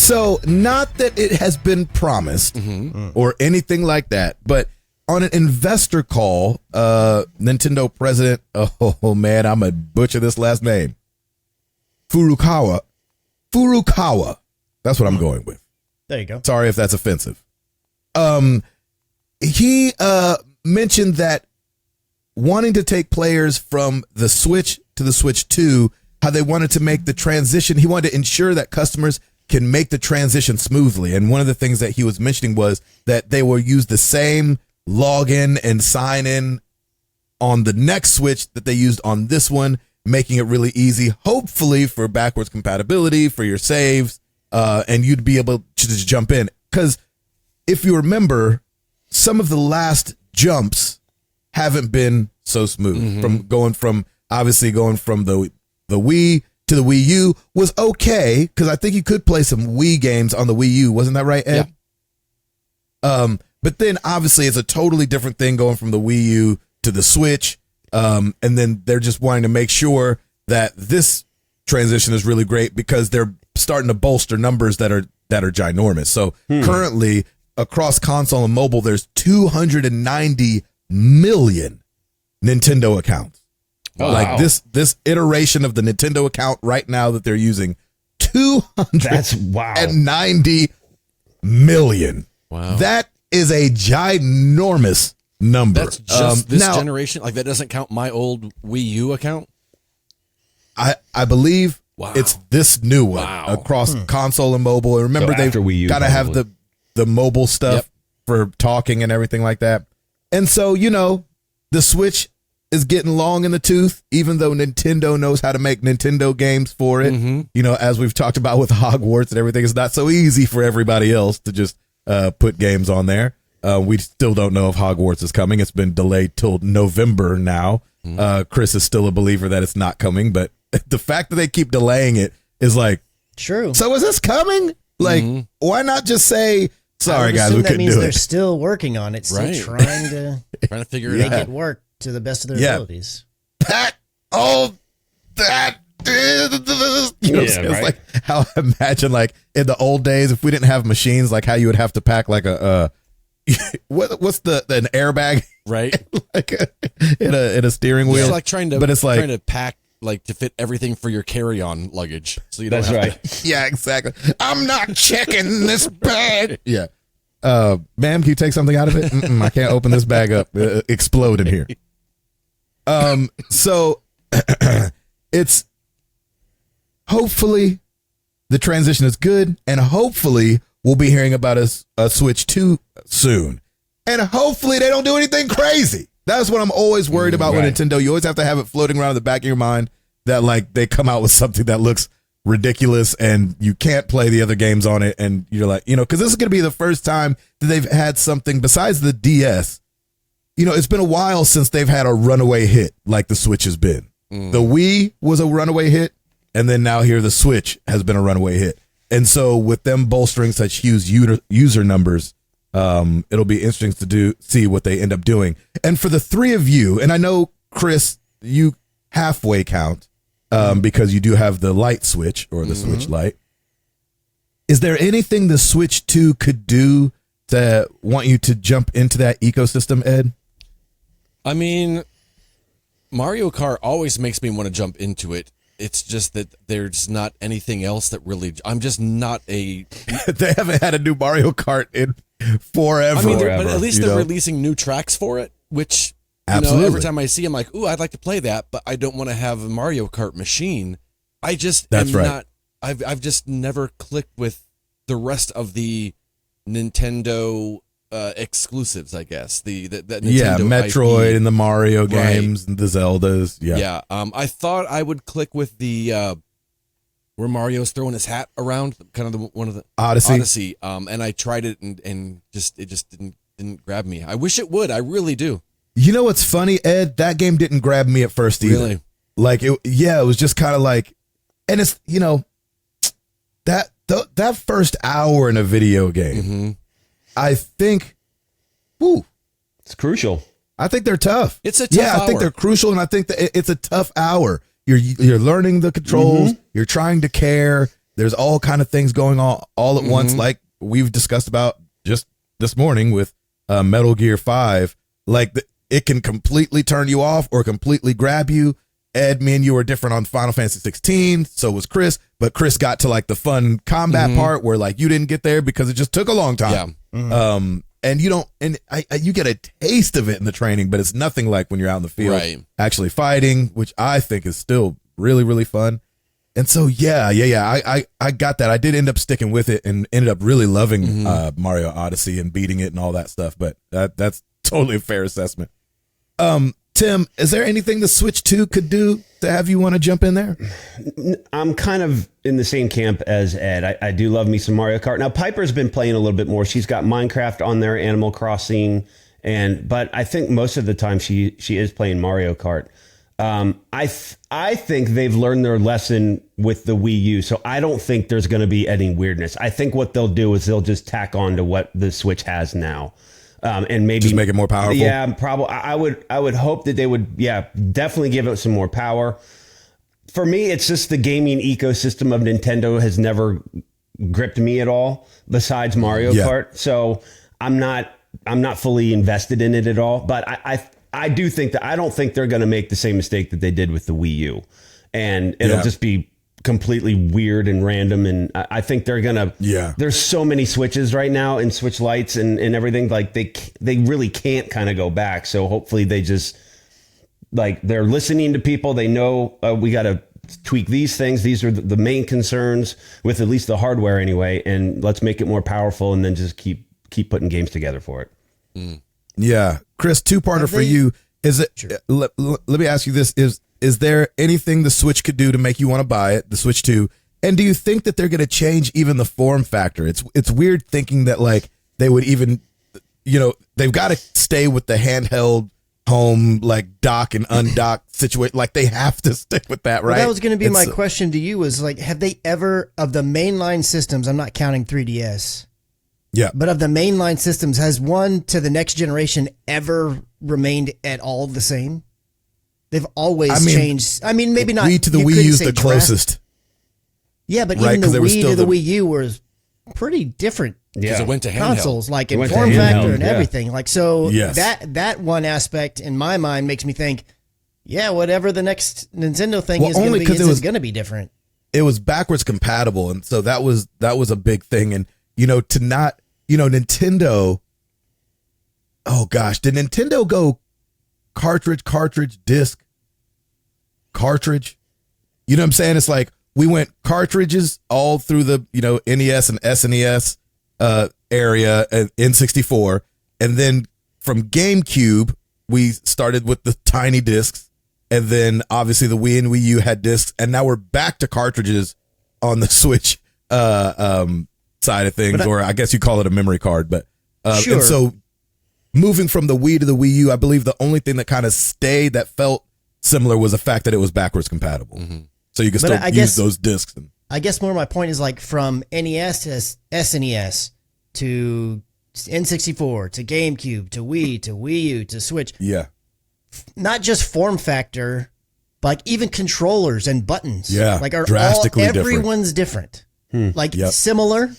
So not that it has been promised or anything like that, but on an investor call, Nintendo president, oh man, I'm going to butcher this last name. Furukawa. That's what I'm going with. There you go. Sorry if that's offensive. He mentioned that wanting to take players from the Switch to the Switch 2, how they wanted to make the transition. He wanted to ensure that customers can make the transition smoothly. And one of the things that he was mentioning was that they will use the same login and sign in on the next Switch that they used on this one, making it really easy, hopefully for backwards compatibility, for your saves, and you'd be able to just jump in. Because if you remember, some of the last jumps haven't been so smooth. From going from the Wii to the Wii U was okay, because I think you could play some Wii games on the Wii U. Wasn't that right, Ed? Yeah. But then obviously it's a totally different thing going from the Wii U to the Switch. And then they're just wanting to make sure that this transition is really great because they're starting to bolster numbers that are ginormous. So currently across console and mobile, there's 290 million Nintendo accounts. Wow. Like this iteration of the Nintendo account right now that they're using, 290 million. Wow. That is a ginormous number. That's just this generation? Like that doesn't count my old Wii U account? I believe it's this new one across console and mobile. And remember, they've got to have the mobile stuff for talking and everything like that. And so, the Switch is getting long in the tooth, even though Nintendo knows how to make Nintendo games for it. As we've talked about with Hogwarts and everything, it's not so easy for everybody else to just put games on there. We still don't know if Hogwarts is coming. It's been delayed till November now. Chris is still a believer that it's not coming, but the fact that they keep delaying it is like, true. So is this coming? Like, why not just say, sorry guys, we couldn't do it? That means they're still working on it, still trying to figure it out. Make it work to the best of their abilities. That is, it's like how I imagine, like in the old days, if we didn't have machines, like how you would have to pack like what's an airbag, right? Like in a steering wheel. It's like trying to pack like to fit everything for your carry-on luggage. So you don't have to. Yeah, exactly. I'm not checking this bag. Yeah. Ma'am, can you take something out of it? I can't open this bag up. Explode in here. So it's hopefully the transition is good, and hopefully we'll be hearing about a Switch 2 soon. And hopefully they don't do anything crazy. That's what I'm always worried about with Nintendo. You always have to have it floating around in the back of your mind that like they come out with something that looks ridiculous and you can't play the other games on it. And you're like, because this is going to be the first time that they've had something besides the DS. It's been a while since they've had a runaway hit like the Switch has been. The Wii was a runaway hit, and then now here the Switch has been a runaway hit. And so with them bolstering such huge user numbers, it'll be interesting to see what they end up doing. And for the three of you, and I know, Chris, you halfway count because you do have the light switch or the Switch Lite. Is there anything the Switch 2 could do to want you to jump into that ecosystem, Ed? I mean, Mario Kart always makes me want to jump into it. It's just that there's not anything else that really. I'm just not a. They haven't had a new Mario Kart in forever. I mean, but at least they're releasing new tracks for it, which every time I see, I'm like, ooh, I'd like to play that, but I don't want to have a Mario Kart machine. I just not. I've just never clicked with the rest of the Nintendo exclusives, I guess. The Nintendo Metroid IP. And the Mario games and the Zeldas. Yeah. I thought I would click with the where Mario's throwing his hat around, kind of one of the Odyssey. And I tried it and it just didn't grab me. I wish it would. I really do. You know what's funny, Ed? That game didn't grab me at first either. Really? Like it was just kind of like, and it's that first hour in a video game. I think, it's crucial. I think they're tough. It's a tough hour. I think they're crucial, and I think that it's a tough hour. You're learning the controls. You're trying to care. There's all kind of things going on all at once, like we've discussed about just this morning with Metal Gear 5. Like it can completely turn you off or completely grab you. Ed, me and you are different on Final Fantasy 16. So was Chris, but Chris got to like the fun combat part where like you didn't get there because it just took a long time. Yeah. And you don't, and you get a taste of it in the training, but it's nothing like when you're out in the field actually fighting, which I think is still really, really fun. And so, I got that. I did end up sticking with it and ended up really loving Mario Odyssey and beating it and all that stuff. But that's totally a fair assessment. Tim, is there anything the Switch 2 could do to have you want to jump in there? I'm kind of in the same camp as Ed. I do love me some Mario Kart. Now, Piper's been playing a little bit more. She's got Minecraft on there, Animal Crossing, but I think most of the time she is playing Mario Kart. I think they've learned their lesson with the Wii U, so I don't think there's going to be any weirdness. I think what they'll do is they'll just tack on to what the Switch has now. And maybe just make it more powerful. Yeah, probably. I would hope that they would, definitely give it some more power. For me, it's just the gaming ecosystem of Nintendo has never gripped me at all, besides Mario Kart. So I'm not fully invested in it at all. But I do think that I don't think they're going to make the same mistake that they did with the Wii U, and it'll just be completely weird and random. And I think they're gonna there's so many Switches right now and Switch Lights and everything, like they really can't kind of go back. So hopefully they just, like, they're listening to people. They know we got to tweak these things. These are the main concerns with at least the hardware anyway, and let's make it more powerful and then just keep putting games together for it. Yeah, Chris, two-parter for you. Is it? Sure. Let me ask you this: Is there anything the Switch could do to make you want to buy it, the Switch 2? And do you think that they're going to change even the form factor? It's weird thinking that like they would even, they've got to stay with the handheld home, like dock and undock situation. Like they have to stick with that, right? Well, that was going to be my question to you was like, have they ever, of the mainline systems, I'm not counting 3DS. Yeah. But of the mainline systems, has one to the next generation ever remained at all the same? They've always changed. I mean, maybe not. Wii to the Wii U is the closest. Yeah, but even the Wii to the Wii U was pretty different. Because it went to consoles, like in form factor and everything. Like, so that one aspect in my mind makes me think, whatever the next Nintendo thing is going to be, it's going to be different. It was backwards compatible, and so that was a big thing. And to not, Nintendo. Oh gosh, did Nintendo go cartridge, disc, cartridge? You know what I'm saying? It's like we went cartridges all through the NES and SNES area and N64, and then from GameCube we started with the tiny discs, and then obviously the Wii and Wii U had discs, and now we're back to cartridges on the Switch side of things, or I guess you call it a memory card, but sure. And so moving from the Wii to the Wii U, I believe the only thing that kind of stayed that felt similar was the fact that it was backwards compatible. Mm-hmm. So you can still use those discs. I guess more of my point is like from NES to SNES to N64 to GameCube to Wii U to Switch. Yeah. Not just form factor, but like even controllers and buttons. Yeah. Like are drastically everyone's different. Like similar,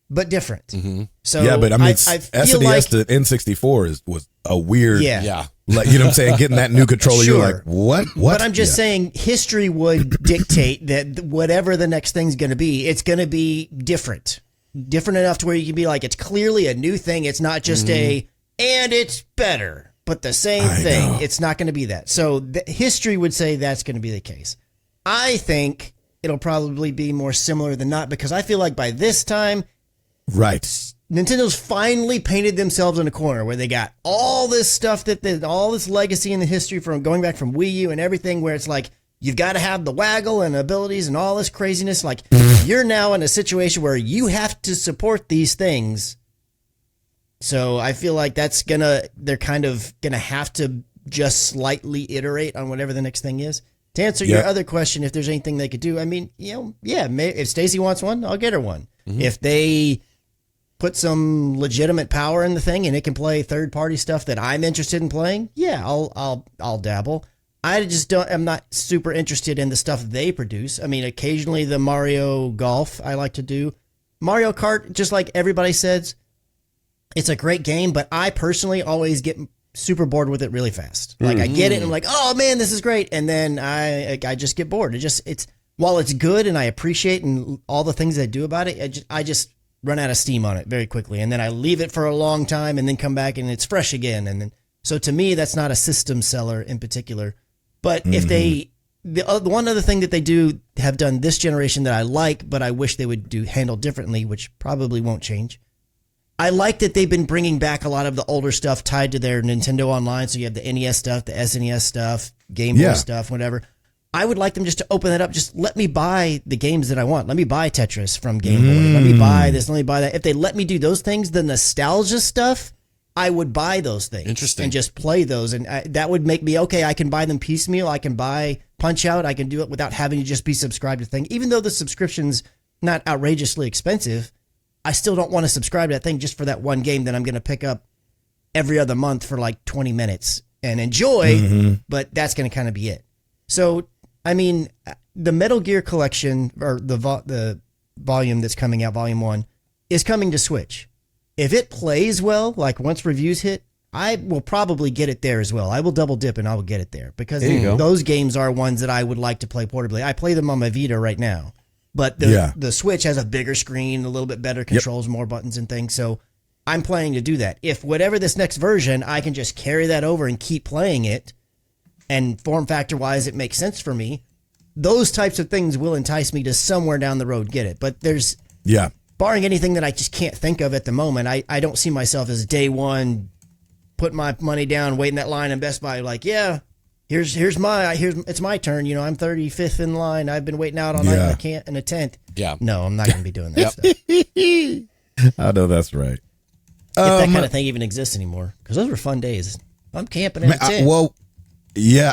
but different. Mm-hmm. So yeah, but I mean, SNES to N64 was a weird. Yeah. Like, you know what I'm saying? Getting that new controller, you're like, what? But I'm just saying history would dictate that whatever the next thing's going to be, it's going to be different. Different enough to where you can be like, it's clearly a new thing. It's not just and it's better, but the same thing. It's not going to be that. So history would say that's going to be the case. I think it'll probably be more similar than not, because I feel like by this time, right, Nintendo's finally painted themselves in a corner where they got all this stuff all this legacy in the history from going back from Wii U and everything, where it's like you've got to have the waggle and abilities and all this craziness. Like you're now in a situation where you have to support these things. So I feel like they're kind of gonna have to just slightly iterate on whatever the next thing is. To answer your other question, if there's anything they could do, I mean, if Stacey wants one, I'll get her one. Mm-hmm. If they put some legitimate power in the thing and it can play third-party stuff that I'm interested in playing, I'll dabble. I'm not super interested in the stuff they produce. I mean, occasionally the Mario Golf I like to do. Mario Kart, just like everybody says, it's a great game, but I personally always get super bored with it really fast. Like I get it and I'm like, oh man, this is great. And then I just get bored. While it's good and I appreciate and all the things they do about it, I just run out of steam on it very quickly. And then I leave it for a long time and then come back and it's fresh again. And then, so to me, that's not a system seller in particular. But if the one other thing that they have done this generation that I like, but I wish they would handle differently, which probably won't change. I like that they've been bringing back a lot of the older stuff tied to their Nintendo Online. So you have the NES stuff, the SNES stuff, Game Boy stuff, whatever. I would like them just to open that up. Just let me buy the games that I want. Let me buy Tetris from Game Boy. Let me buy this. Let me buy that. If they let me do those things, the nostalgia stuff, I would buy those things. Interesting. And just play those. And that would make me, okay, I can buy them piecemeal. I can buy Punch-Out. I can do it without having to just be subscribed to the thing. Even though the subscription's not outrageously expensive, I still don't want to subscribe to that thing just for that one game that I'm going to pick up every other month for like 20 minutes and enjoy, but that's going to kind of be it. So, I mean, the Metal Gear collection, or the volume that's coming out, Volume 1, is coming to Switch. If it plays well, like once reviews hit, I will probably get it there as well. I will double dip and I will get it there because those games are ones that I would like to play portably. I play them on my Vita right now, but the Switch has a bigger screen, a little bit better controls, more buttons and things. So I'm planning to do that. If whatever this next version, I can just carry that over and keep playing it, and form factor wise, it makes sense for me. Those types of things will entice me to somewhere down the road get it. But there's barring anything that I just can't think of at the moment, I don't see myself as day one, put my money down, waiting that line in Best Buy, like, it's my turn. You know, I'm 35th in line. I've been waiting out all night. I can't in a tent. Yeah. No, I'm not going to be doing that stuff. I know that's right. If that kind of thing even exists anymore, because those were fun days. I'm camping in a tent.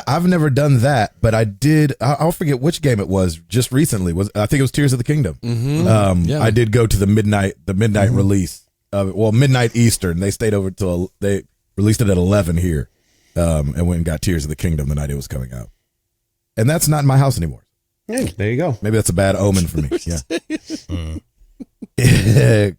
I've never done that, but I did. I'll forget which game it was just recently. I think it was Tears of the Kingdom. I did go to the midnight release of it. Well, midnight Eastern. They stayed over till they released it at 11 here, and went and got Tears of the Kingdom the night it was coming out. And that's not in my house anymore. Hey, there you go. Maybe that's a bad omen for me. Yeah.